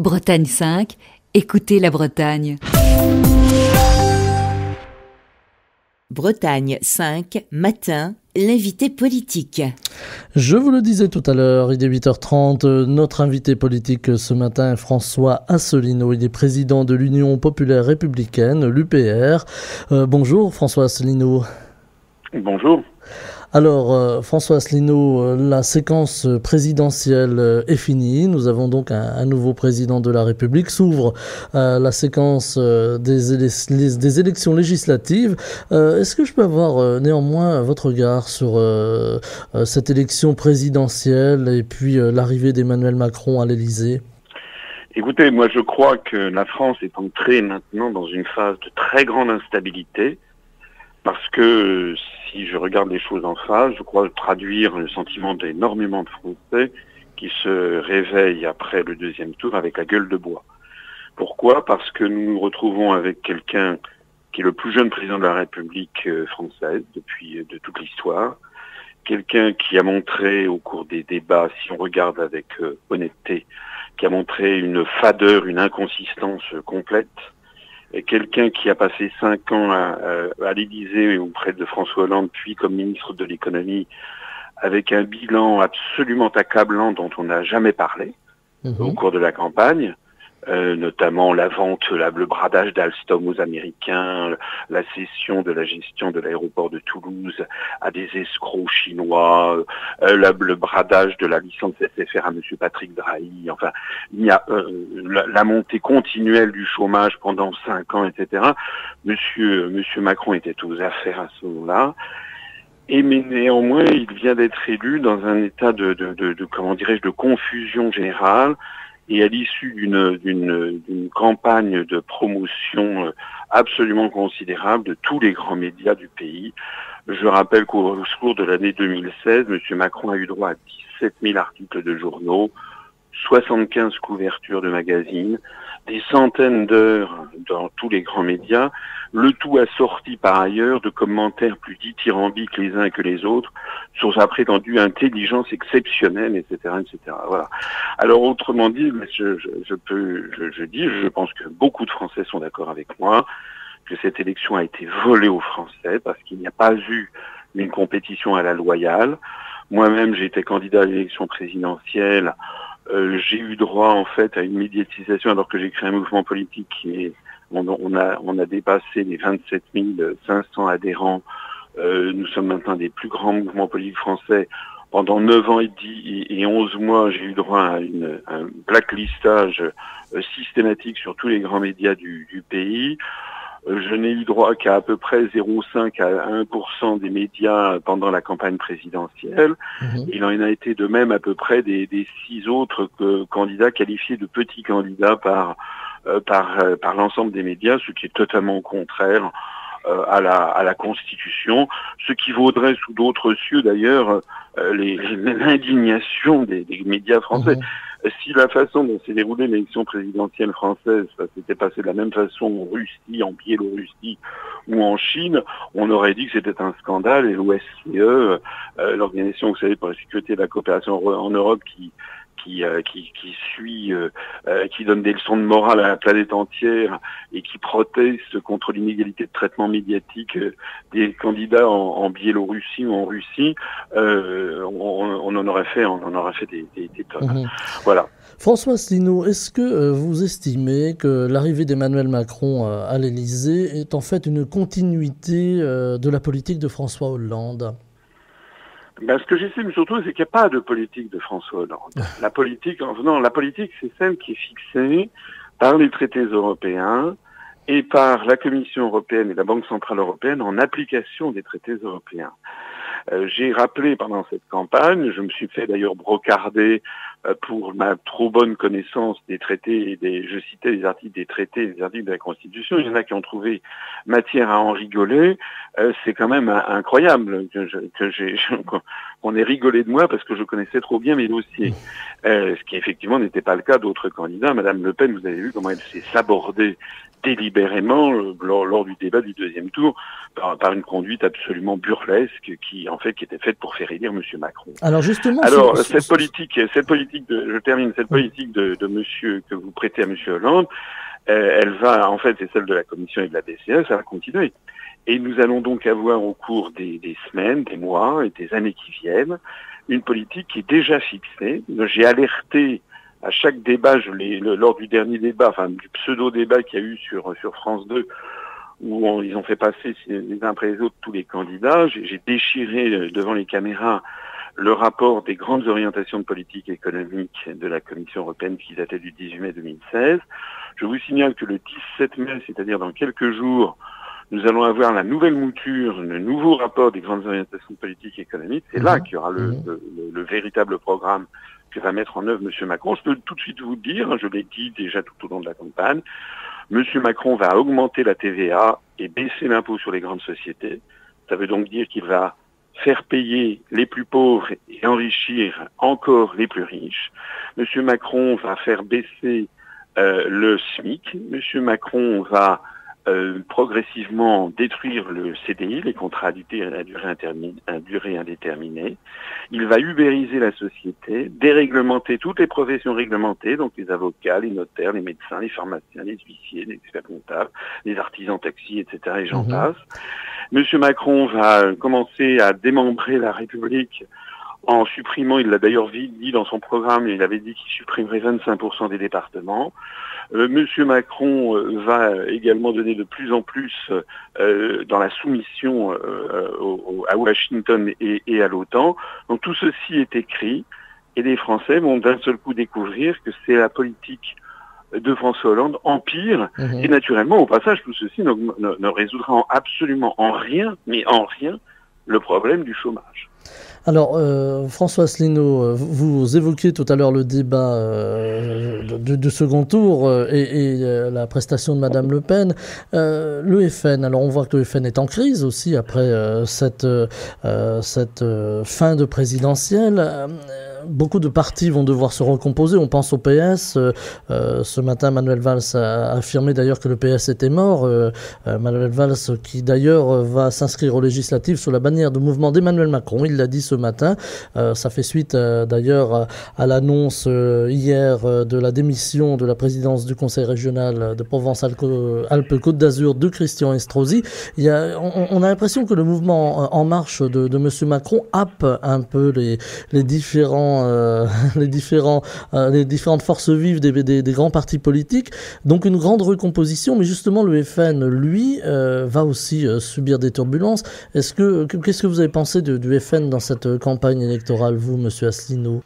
Bretagne 5, écoutez la Bretagne. Bretagne 5, matin, l'invité politique. Je vous le disais tout à l'heure, il est 8h30, notre invité politique ce matin est François Asselineau, il est président de l'Union populaire républicaine, l'UPR. Bonjour François Asselineau. Bonjour. Alors François Asselineau, la séquence présidentielle est finie. Nous avons donc un nouveau président de la République. S'ouvre la séquence des élections législatives. Est-ce que je peux avoir néanmoins votre regard sur cette élection présidentielle et puis l'arrivée d'Emmanuel Macron à l'Élysée ? Écoutez, moi je crois que la France est entrée maintenant dans une phase de très grande instabilité. Parce que si je regarde les choses en face, je crois traduire le sentiment d'énormément de Français qui se réveillent après le deuxième tour avec la gueule de bois. Pourquoi ? Parce que nous nous retrouvons avec quelqu'un qui est le plus jeune président de la République française depuis de toute l'histoire. Quelqu'un qui a montré au cours des débats, si on regarde avec honnêteté, qui a montré une fadeur, une inconsistance complète. Et quelqu'un qui a passé 5 ans à l'Élysée auprès de François Hollande, puis comme ministre de l'économie, avec un bilan absolument accablant dont on n'a jamais parlé au cours de la campagne, notamment la vente, le bradage d'Alstom aux Américains, la cession de la gestion de l'aéroport de Toulouse à des escrocs chinois, le bradage de la licence SFR à M. Patrick Drahi, enfin, il y a la montée continuelle du chômage pendant 5 ans, etc. Monsieur Macron était aux affaires à ce moment-là. Mais néanmoins, il vient d'être élu dans un état de confusion générale. Et à l'issue d'une campagne de promotion absolument considérable de tous les grands médias du pays. Je rappelle qu'au cours de l'année 2016, M. Macron a eu droit à 17 000 articles de journaux, 75 couvertures de magazines, des centaines d'heures dans tous les grands médias, le tout assorti par ailleurs de commentaires plus dithyrambiques les uns que les autres sur sa prétendue intelligence exceptionnelle, etc., etc. Voilà. Alors autrement dit, je pense que beaucoup de Français sont d'accord avec moi, que cette élection a été volée aux Français parce qu'il n'y a pas eu une compétition à la loyale. Moi-même, j'ai été candidat à l'élection présidentielle. J'ai eu droit en fait à une médiatisation alors que j'ai créé un mouvement politique qui est, on a dépassé les 27 500 adhérents. Nous sommes maintenant des plus grands mouvements politiques français. Pendant 9 ans et 11 mois, j'ai eu droit à un blacklistage systématique sur tous les grands médias du pays. Je n'ai eu droit qu'à peu près 0,5 à 1% des médias pendant la campagne présidentielle. Il en a été de même à peu près des 6 autres candidats qualifiés de petits candidats par l'ensemble des médias, ce qui est totalement contraire à la Constitution, ce qui vaudrait sous d'autres cieux d'ailleurs l'indignation des médias français. Si la façon dont s'est déroulée l'élection présidentielle française, ça s'était passé de la même façon en Russie, en Biélorussie ou en Chine, on aurait dit que c'était un scandale et l'OSCE, l'organisation, vous savez, pour la sécurité et la coopération en Europe qui donne des leçons de morale à la planète entière et qui proteste contre l'inégalité de traitement médiatique des candidats en Biélorussie ou en Russie, on en aurait fait des tonnes. Voilà. François Asselineau, est-ce que vous estimez que l'arrivée d'Emmanuel Macron à l'Élysée est en fait une continuité de la politique de François Hollande ? Ce que j'estime surtout, c'est qu'il n'y a pas de politique de François Hollande. La politique, c'est celle qui est fixée par les traités européens et par la Commission européenne et la Banque centrale européenne en application des traités européens. J'ai rappelé pendant cette campagne, je me suis fait d'ailleurs brocarder pour ma trop bonne connaissance des traités je citais les articles des traités et les articles de la Constitution. Il y en a qui ont trouvé matière à en rigoler. C'est quand même incroyable on ait rigolé de moi parce que je connaissais trop bien mes dossiers. Ce qui effectivement n'était pas le cas d'autres candidats. Madame Le Pen, vous avez vu comment elle s'est sabordée délibérément lors du débat du deuxième tour par une conduite absolument burlesque qui était faite pour faire élire Monsieur Macron. Alors justement, cette politique de Monsieur que vous prêtez à Monsieur Hollande, elle va en fait, c'est celle de la Commission et de la BCE, ça va continuer. Et nous allons donc avoir au cours des semaines, des mois et des années qui viennent, une politique qui est déjà fixée. J'ai alerté à chaque débat, lors du dernier débat, enfin du pseudo-débat qu'il y a eu sur France 2, où ils ont fait passer les uns après les autres tous les candidats. J'ai déchiré devant les caméras le rapport des grandes orientations de politique économique de la Commission européenne qui datait du 18 mai 2016. Je vous signale que le 17 mai, c'est-à-dire dans quelques jours, nous allons avoir la nouvelle mouture, le nouveau rapport des grandes orientations de politique économique. C'est là qu'il y aura le véritable programme que va mettre en œuvre M. Macron. Je peux tout de suite vous dire, je l'ai dit déjà tout au long de la campagne, M. Macron va augmenter la TVA et baisser l'impôt sur les grandes sociétés. Ça veut donc dire qu'il va faire payer les plus pauvres et enrichir encore les plus riches. M. Macron va faire baisser le SMIC. M. Macron va progressivement détruire le CDI, les contrats à durée indéterminée. Il va ubériser la société, déréglementer toutes les professions réglementées, donc les avocats, les notaires, les médecins, les pharmaciens, les huissiers, les experts comptables, les artisans taxis, etc. et j'en passe. Monsieur Macron va commencer à démembrer la République en supprimant, il l'a d'ailleurs dit dans son programme, il avait dit qu'il supprimerait 25% des départements. Monsieur Macron va également donner de plus en plus dans la soumission à Washington et à l'OTAN. Donc tout ceci est écrit et les Français vont d'un seul coup découvrir que c'est la politique de François Hollande empire et naturellement au passage tout ceci ne résoudra absolument en rien, mais en rien, le problème du chômage. Alors, François Asselineau, vous évoquiez tout à l'heure le débat du second tour et la prestation de Madame Le Pen. Le FN, alors on voit que le FN est en crise aussi après cette fin de présidentielle. Beaucoup de partis vont devoir se recomposer. On pense au PS. Ce matin, Manuel Valls a affirmé d'ailleurs que le PS était mort. Manuel Valls qui d'ailleurs va s'inscrire aux législatives sous la bannière de mouvement d'Emmanuel Macron. Il l'a dit ce matin. Ça fait suite d'ailleurs à l'annonce hier de la démission de la présidence du Conseil régional de Provence-Alpes-Côte d'Azur de Christian Estrosi. On a l'impression que le mouvement En Marche de M. Macron happe un peu les différentes forces vives des grands partis politiques. Donc une grande recomposition, mais justement le FN, lui, va aussi subir des turbulences. Qu'est-ce que vous avez pensé du FN dans cette campagne électorale, vous, Monsieur Asselineau?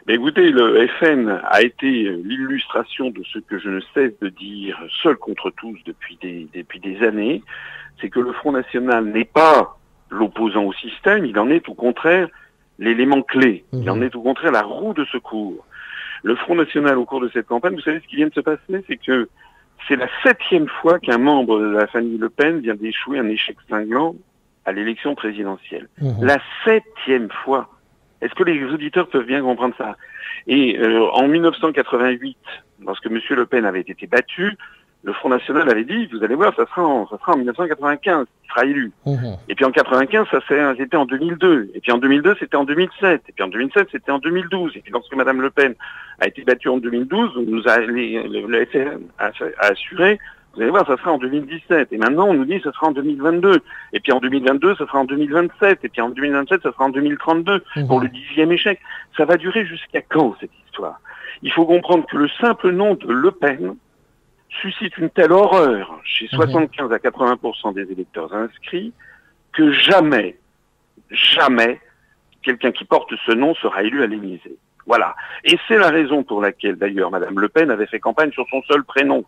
Mais écoutez, le FN a été l'illustration de ce que je ne cesse de dire seul contre tous depuis des années, c'est que le Front National n'est pas l'opposant au système, il en est au contraire l'élément clé, il en est au contraire la roue de secours. Le Front National, au cours de cette campagne, vous savez ce qui vient de se passer, c'est que c'est la 7e fois qu'un membre de la famille Le Pen vient d'échouer un échec cinglant à l'élection présidentielle. La 7e fois. Est-ce que les auditeurs peuvent bien comprendre ça? Et en 1988, lorsque M. Le Pen avait été battu, le Front National avait dit, vous allez voir, ça sera en 1995, il sera élu. Et puis en 95, c'était en 2002. Et puis en 2002, c'était en 2007. Et puis en 2007, c'était en 2012. Et puis lorsque Mme Le Pen a été battue en 2012, le FN a assuré, vous allez voir, ça sera en 2017. Et maintenant, on nous dit que ça sera en 2022. Et puis en 2022, ça sera en 2027. Et puis en 2027, ça sera en 2032 pour le 10e échec. Ça va durer jusqu'à quand, cette histoire? Il faut comprendre que le simple nom de Le Pen suscite une telle horreur chez 75 à 80% des électeurs inscrits que jamais quelqu'un qui porte ce nom sera élu à l'Élysée. Voilà. Et c'est la raison pour laquelle, d'ailleurs, Madame Le Pen avait fait campagne sur son seul prénom.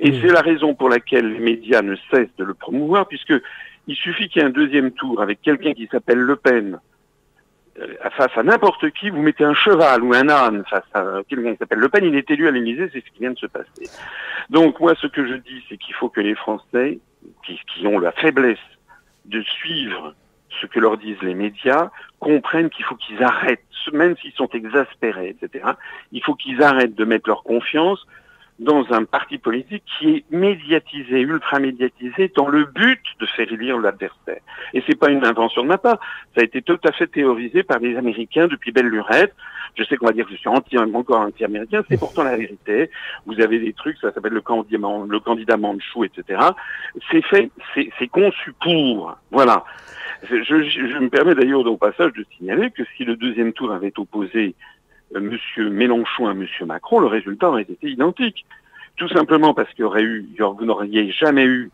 Et c'est la raison pour laquelle les médias ne cessent de le promouvoir, puisque il suffit qu'il y ait un deuxième tour avec quelqu'un qui s'appelle Le Pen, face à n'importe qui, vous mettez un cheval ou un âne face à quelqu'un qui s'appelle Le Pen, il est élu à l'Élysée, c'est ce qui vient de se passer. Donc moi, ce que je dis, c'est qu'il faut que les Français, qui ont la faiblesse de suivre ce que leur disent les médias, comprennent qu'il faut qu'ils arrêtent, même s'ils sont exaspérés, etc., il faut qu'ils arrêtent de mettre leur confiance dans un parti politique qui est médiatisé, ultra médiatisé, dans le but de faire élire l'adversaire. Et c'est pas une invention de ma part. Ça a été tout à fait théorisé par les Américains depuis belle lurette. Je sais qu'on va dire que je suis encore anti-américain, c'est pourtant la vérité. Vous avez des trucs, ça s'appelle le candidat Mandchou, etc. C'est fait, c'est conçu pour. Voilà. Je me permets d'ailleurs au passage de signaler que si le deuxième tour avait opposé Monsieur Mélenchon à Monsieur Macron, le résultat aurait été identique. Tout simplement parce vous n'auriez jamais eu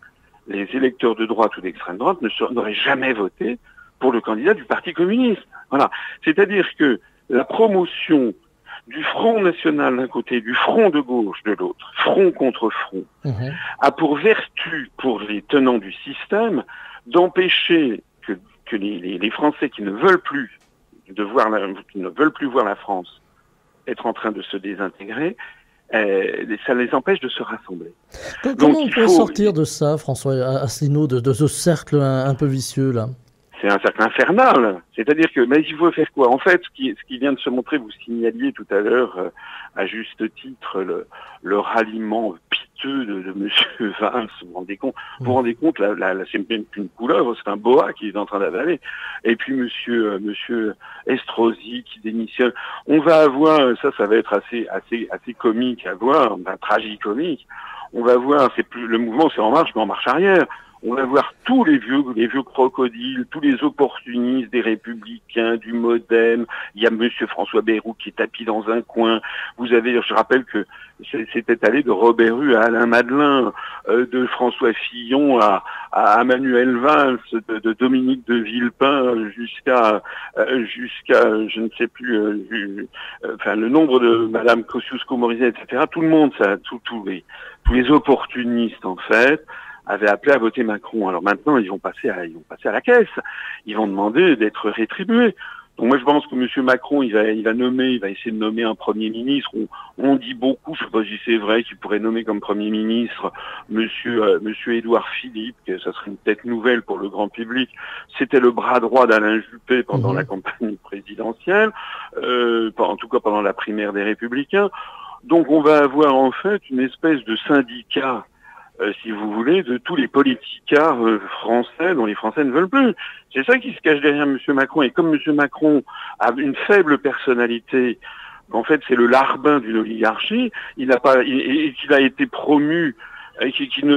les électeurs de droite ou d'extrême droite n'auraient jamais voté pour le candidat du Parti communiste. Voilà. C'est-à-dire que la promotion du Front national d'un côté, du Front de gauche de l'autre, front contre front, a pour vertu, pour les tenants du système, d'empêcher que les Français qui ne veulent plus voir la France être en train de se désintégrer, ça les empêche de se rassembler. Comment on peut sortir de ça, François Asselineau, de ce cercle un peu vicieux, là? C'est un cercle infernal. C'est-à-dire que, mais il faut faire quoi? En fait, ce qui vient de se montrer, vous signaliez tout à l'heure, à juste titre, le ralliement piteux de Monsieur Valls. Vous vous rendez compte, c'est même plus une couleuvre, c'est un boa qui est en train d'avaler. Et puis Monsieur Estrosi qui démissionne. On va avoir, ça va être assez comique à voir, tragicomique. On va voir, le mouvement c'est en marche, mais en marche arrière. On va voir tous les vieux crocodiles, tous les opportunistes des Républicains, du Modem. Il y a Monsieur François Bayrou qui est tapis dans un coin. Je rappelle que c'était allé de Robert Hue à Alain Madelin, de François Fillon à Manuel Valls, de Dominique de Villepin jusqu'à je ne sais plus, le nombre de Madame Kosciusko-Morizet, etc. Tout le monde, tous les opportunistes en fait, avaient appelé à voter Macron. Alors maintenant, ils vont passer à la caisse. Ils vont demander d'être rétribués. Donc moi, je pense que Monsieur Macron, il va essayer de nommer un Premier ministre. On dit beaucoup, je ne sais pas si c'est vrai, qu'il pourrait nommer comme Premier ministre Monsieur Édouard Philippe, que ça serait une tête nouvelle pour le grand public. C'était le bras droit d'Alain Juppé pendant la campagne présidentielle, en tout cas pendant la primaire des Républicains. Donc on va avoir en fait une espèce de syndicat, si vous voulez, de tous les politicards français dont les Français ne veulent plus. C'est ça qui se cache derrière M. Macron. Et comme M. Macron a une faible personnalité, en fait c'est le larbin d'une oligarchie, qu'il a été promu, qu'il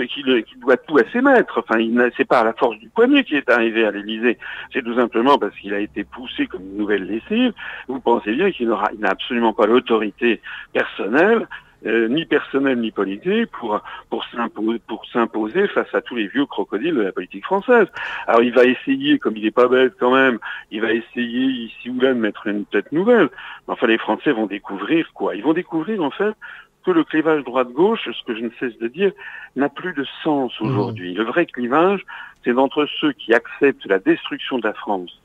doit tout à ses maîtres. Enfin, c'est pas à la force du poignet qu'il est arrivé à l'Élysée. C'est tout simplement parce qu'il a été poussé comme une nouvelle lessive. Vous pensez bien qu'il n'a absolument pas l'autorité personnelle, ni personnel ni politique pour s'imposer face à tous les vieux crocodiles de la politique française. Alors il va essayer, comme il est pas bête quand même, il va essayer ici ou là de mettre une tête nouvelle. Mais enfin les Français vont découvrir quoi? Ils vont découvrir en fait que le clivage droite-gauche, ce que je ne cesse de dire, n'a plus de sens aujourd'hui. Le vrai clivage, c'est entre ceux qui acceptent la destruction de la France.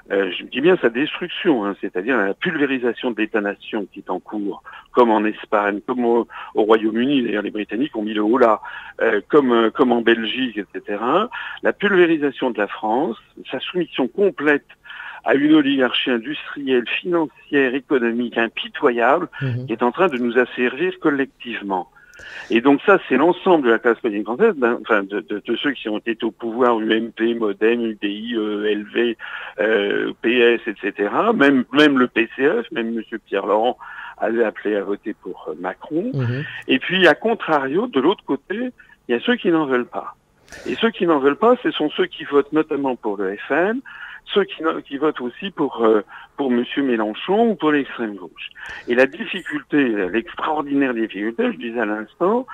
Je dis bien sa destruction, c'est-à-dire la pulvérisation de l'État-nation qui est en cours, comme en Espagne, comme au Royaume-Uni, d'ailleurs les Britanniques ont mis le haut là, comme en Belgique, etc. La pulvérisation de la France, sa soumission complète à une oligarchie industrielle, financière, économique impitoyable, qui est en train de nous asservir collectivement. Et donc ça, c'est l'ensemble de la classe politique française, de ceux qui ont été au pouvoir, UMP, Modem, UDI, LV, PS, etc. Même le PCF, même M. Pierre Laurent avait appelé à voter pour Macron. Et puis, à contrario, de l'autre côté, il y a ceux qui n'en veulent pas. Et ceux qui n'en veulent pas, ce sont ceux qui votent notamment pour le FN, ceux qui votent aussi pour M. Mélenchon ou pour l'extrême gauche. Et la difficulté, l'extraordinaire difficulté, je disais à l'instant,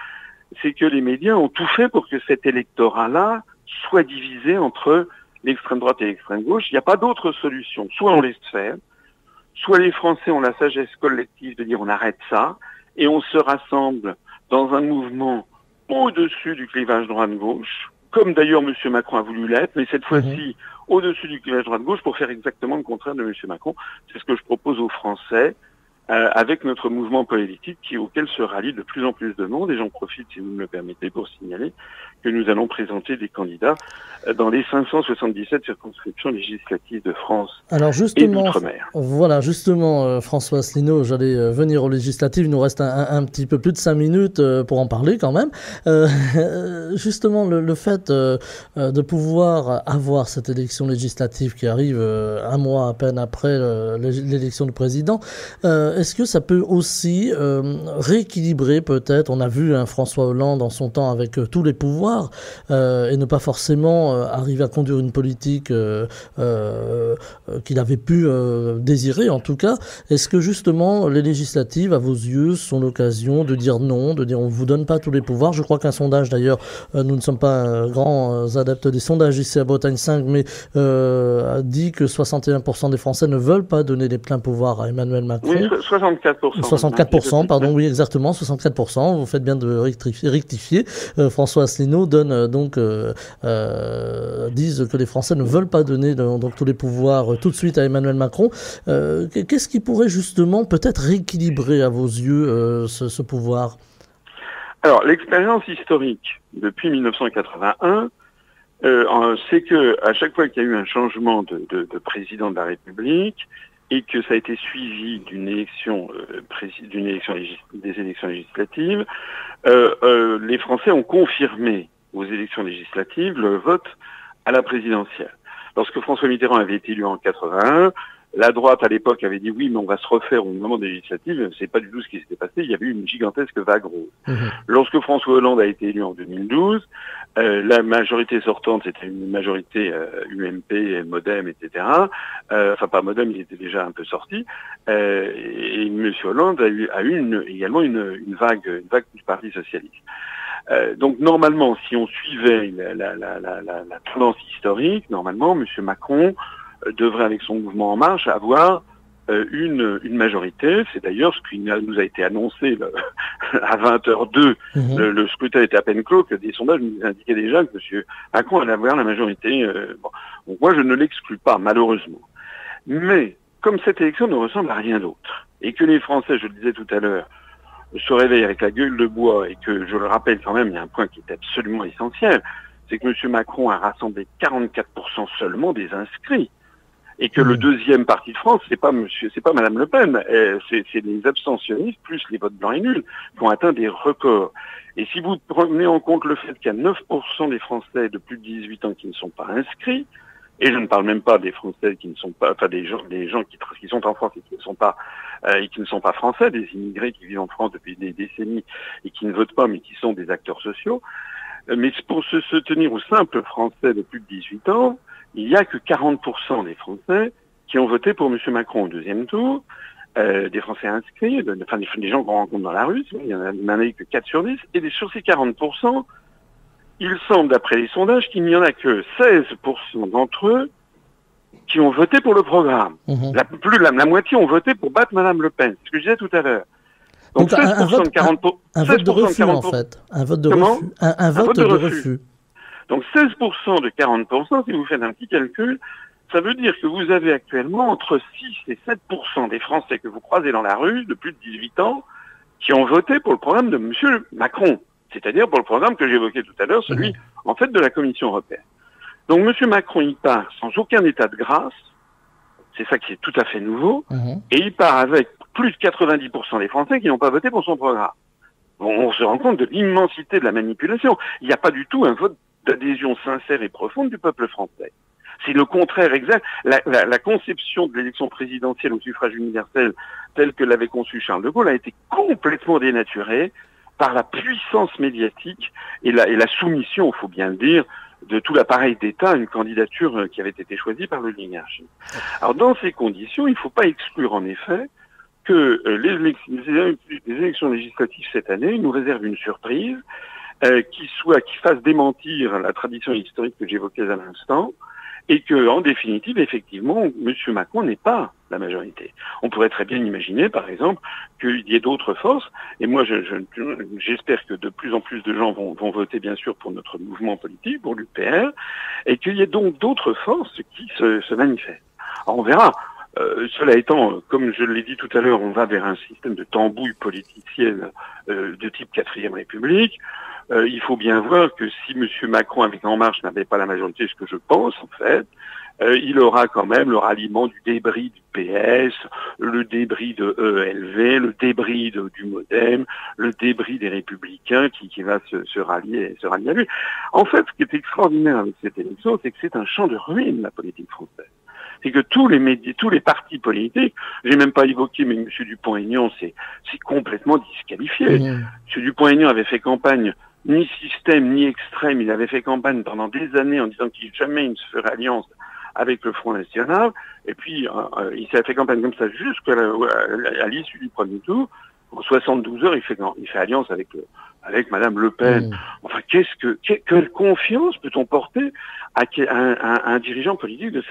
c'est que les médias ont tout fait pour que cet électorat-là soit divisé entre l'extrême droite et l'extrême gauche. Il n'y a pas d'autre solution. Soit on laisse faire, soit les Français ont la sagesse collective de dire on arrête ça, et on se rassemble dans un mouvement au-dessus du clivage droite-gauche, comme d'ailleurs M. Macron a voulu l'être, mais cette fois-ci au-dessus du clivage droite-gauche pour faire exactement le contraire de M. Macron. C'est ce que je propose aux Français. avec notre mouvement politique auquel se rallie de plus en plus de monde. Et j'en profite, si vous me le permettez, pour signaler que nous allons présenter des candidats dans les 577 circonscriptions législatives de France et d'outre-mer. Voilà, justement, François Asselineau, j'allais venir aux législatives. Il nous reste un petit peu plus de 5 minutes pour en parler quand même. Justement, le fait de pouvoir avoir cette élection législative qui arrive un mois à peine après l'élection du président, est-ce que ça peut aussi rééquilibrer peut-être, on a vu François Hollande en son temps avec tous les pouvoirs, et ne pas forcément arriver à conduire une politique qu'il avait pu désirer en tout cas. Est-ce que justement les législatives, à vos yeux, sont l'occasion de dire non, de dire on ne vous donne pas tous les pouvoirs? Je crois qu'un sondage d'ailleurs, nous ne sommes pas grands adeptes des sondages ici à Bretagne 5, mais a dit que 61% des Français ne veulent pas donner les pleins pouvoirs à Emmanuel Macron. Oui, 64%. 64%, pardon, oui, exactement, 64%. Vous faites bien de rectifier. François Asselineau disent que les Français ne veulent pas donner donc tous les pouvoirs tout de suite à Emmanuel Macron. Qu'est-ce qui pourrait justement peut-être rééquilibrer à vos yeux ce pouvoir? Alors, l'expérience historique depuis 1981, c'est que à chaque fois qu'il y a eu un changement de président de la République et que ça a été suivi d'une élection, des élections législatives, les Français ont confirmé aux élections législatives le vote à la présidentielle. Lorsque François Mitterrand avait été élu en 81, la droite à l'époque avait dit oui, mais on va se refaire au moment des législatives. C'est pas du tout ce qui s'était passé. Il y avait eu une gigantesque vague rose. Lorsque François Hollande a été élu en 2012, la majorité sortante, c'était une majorité UMP, Modem, etc. Enfin, pas Modem, il était déjà un peu sorti. Et M. Hollande a eu également une vague du Parti socialiste. Donc normalement, si on suivait la tendance historique, normalement, M. Macron devrait, avec son mouvement En Marche, avoir une majorité. C'est d'ailleurs ce qui nous a été annoncé à 20h02. Le scrutin était à peine clos, que des sondages nous indiquaient déjà que M. Macron allait avoir la majorité. Donc moi, je ne l'exclus pas, malheureusement. Mais comme cette élection ne ressemble à rien d'autre, et que les Français, je le disais tout à l'heure, se réveillent avec la gueule de bois, et que, je le rappelle quand même, il y a un point qui est absolument essentiel, c'est que M. Macron a rassemblé 44% seulement des inscrits. Et que le deuxième parti de France, c'est pas Madame Le Pen, c'est les abstentionnistes plus les votes blancs et nuls qui ont atteint des records. Et si vous prenez en compte le fait qu'il y a 9% des Français de plus de 18 ans qui ne sont pas inscrits, et je ne parle même pas des Français qui ne sont pas, enfin des gens qui sont en France et qui ne sont pas français, des immigrés qui vivent en France depuis des décennies et qui ne votent pas mais qui sont des acteurs sociaux. Mais pour se tenir aux simples Français de plus de 18 ans, il n'y a que 40% des Français qui ont voté pour M. Macron au deuxième tour, des Français inscrits, des gens qu'on rencontre dans la rue, il n'y en a eu que 4 sur 10, et sur ces 40%, il semble, d'après les sondages, qu'il n'y en a que 16% d'entre eux qui ont voté pour le programme. La moitié ont voté pour battre Mme Le Pen, c'est ce que je disais tout à l'heure. Donc 16% de 40%. Un vote de refus, en fait. Un vote de refus. Un vote de refus. Donc 16% de 40%, si vous faites un petit calcul, ça veut dire que vous avez actuellement entre 6 et 7% des Français que vous croisez dans la rue de plus de 18 ans qui ont voté pour le programme de M. Macron. C'est-à-dire pour le programme que j'évoquais tout à l'heure, celui, en fait, de la Commission européenne. Donc M. Macron, il part sans aucun état de grâce, c'est ça qui est tout à fait nouveau, et il part avec plus de 90% des Français qui n'ont pas voté pour son programme. Bon, on se rend compte de l'immensité de la manipulation. Il n'y a pas du tout un vote d'adhésion sincère et profonde du peuple français. C'est le contraire exact. La conception de l'élection présidentielle au suffrage universel, telle que l'avait conçue Charles de Gaulle, a été complètement dénaturée par la puissance médiatique et la soumission, il faut bien le dire, de tout l'appareil d'État à une candidature qui avait été choisie par l'oligarchie. Alors dans ces conditions, il ne faut pas exclure en effet que les élections législatives cette année nous réservent une surprise qui fasse démentir la tradition historique que j'évoquais à l'instant, et que, en définitive, effectivement, M. Macron n'est pas la majorité. On pourrait très bien imaginer, par exemple, qu'il y ait d'autres forces, et moi j'espère que de plus en plus de gens vont voter bien sûr pour notre mouvement politique, pour l'UPR, et qu'il y ait donc d'autres forces qui se manifestent. Alors on verra. Cela étant, comme je l'ai dit tout à l'heure, on va vers un système de tambouille politicienne de type 4e République. Il faut bien voir que si M. Macron avec En Marche n'avait pas la majorité, ce que je pense en fait, il aura quand même le ralliement du débris du PS, le débris de ELV, le débris du MoDem, le débris des Républicains qui va se rallier à lui. En fait, ce qui est extraordinaire avec cette élection, c'est que c'est un champ de ruine, la politique française. C'est que tous les médias, tous les partis politiques, j'ai même pas évoqué, mais M. Dupont-Aignan, c'est complètement disqualifié. M. Dupont-Aignan avait fait campagne ni système, ni extrême. Il avait fait campagne pendant des années en disant qu'il jamais il ne se ferait alliance avec le Front National. Et puis, il s'est fait campagne comme ça jusqu'à l'issue du premier tour. En 72 heures, il fait alliance avec Madame Le Pen. Enfin, quelle confiance peut-on porter à un dirigeant politique de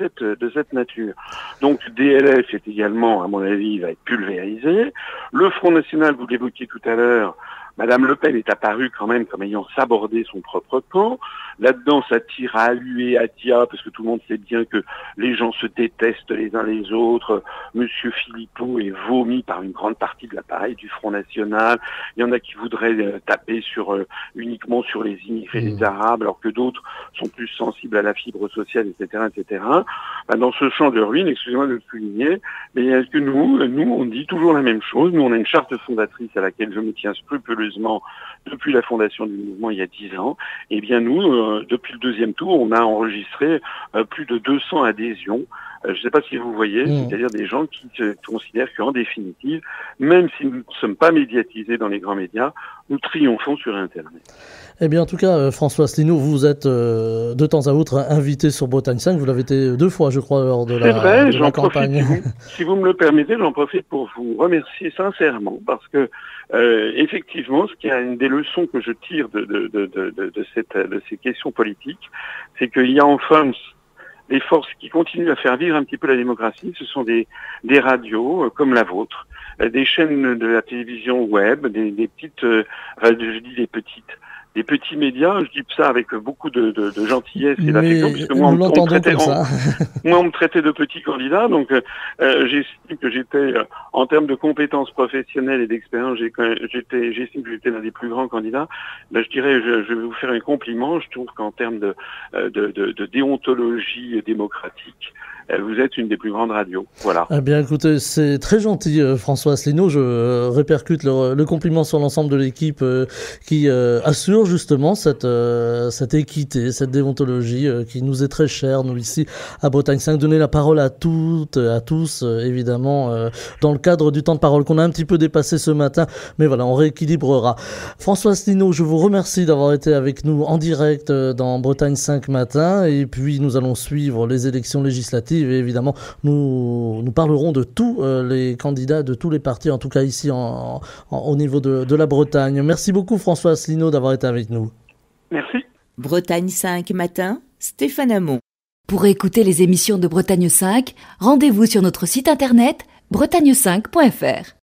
cette nature? Donc, DLF est également, à mon avis, va être pulvérisé. Le Front National, vous l'évoquiez tout à l'heure, Madame Le Pen est apparue quand même comme ayant sabordé son propre camp. Là-dedans, ça tire à huée, à dia, parce que tout le monde sait bien que les gens se détestent les uns les autres. Monsieur Philippot est vomi par une grande partie de l'appareil du Front National. Il y en a qui voudraient taper uniquement sur les immigrés, les Arabes, alors que d'autres sont plus sensibles à la fibre sociale, etc., etc. Dans ce champ de ruines, excusez-moi de le souligner, mais est-ce que nous, on dit toujours la même chose. Nous, on a une charte fondatrice à laquelle je me tiens scrupuleusement depuis la fondation du mouvement il y a 10 ans. Eh bien, nous, depuis le deuxième tour, on a enregistré plus de 200 adhésions. Je ne sais pas si vous voyez, c'est-à-dire des gens qui se considèrent qu'en définitive, même si nous ne sommes pas médiatisés dans les grands médias, nous triomphons sur Internet. Eh bien, en tout cas, François Asselineau, vous êtes de temps à autre invité sur Bretagne 5. Vous l'avez été 2 fois, je crois, lors de la campagne. Si vous me le permettez, j'en profite pour vous remercier sincèrement parce que, effectivement, ce qui est une des leçons que je tire de ces questions politiques, c'est qu'il y a enfin des forces qui continuent à faire vivre un petit peu la démocratie. Ce sont des radios comme la vôtre, des chaînes de la télévision web, des petits médias. Je dis ça avec beaucoup de gentillesse et d'affection, puisque moi, on me traitait de petit candidat. Donc, j'estime que j'étais, en termes de compétences professionnelles et d'expérience, j'estime que j'étais l'un des plus grands candidats. Là, je dirais, je vais vous faire un compliment. Je trouve qu'en termes de déontologie démocratique, vous êtes une des plus grandes radios. Voilà. Eh bien, écoutez, c'est très gentil, François Asselineau. Je répercute le compliment sur l'ensemble de l'équipe qui assure justement cette équité, cette déontologie qui nous est très chère, nous, ici, à Bretagne 5. Donner la parole à toutes, à tous, évidemment, dans le cadre du temps de parole qu'on a un petit peu dépassé ce matin. Mais voilà, on rééquilibrera. François Asselineau, je vous remercie d'avoir été avec nous en direct dans Bretagne 5 matin. Et puis, nous allons suivre les élections législatives. Et évidemment, nous parlerons de tous les candidats, de tous les partis, en tout cas ici au niveau de la Bretagne. Merci beaucoup François Asselineau d'avoir été avec nous. Merci. Bretagne 5 matin, Stéphane Hamon. Pour écouter les émissions de Bretagne 5, rendez-vous sur notre site internet bretagne5.fr.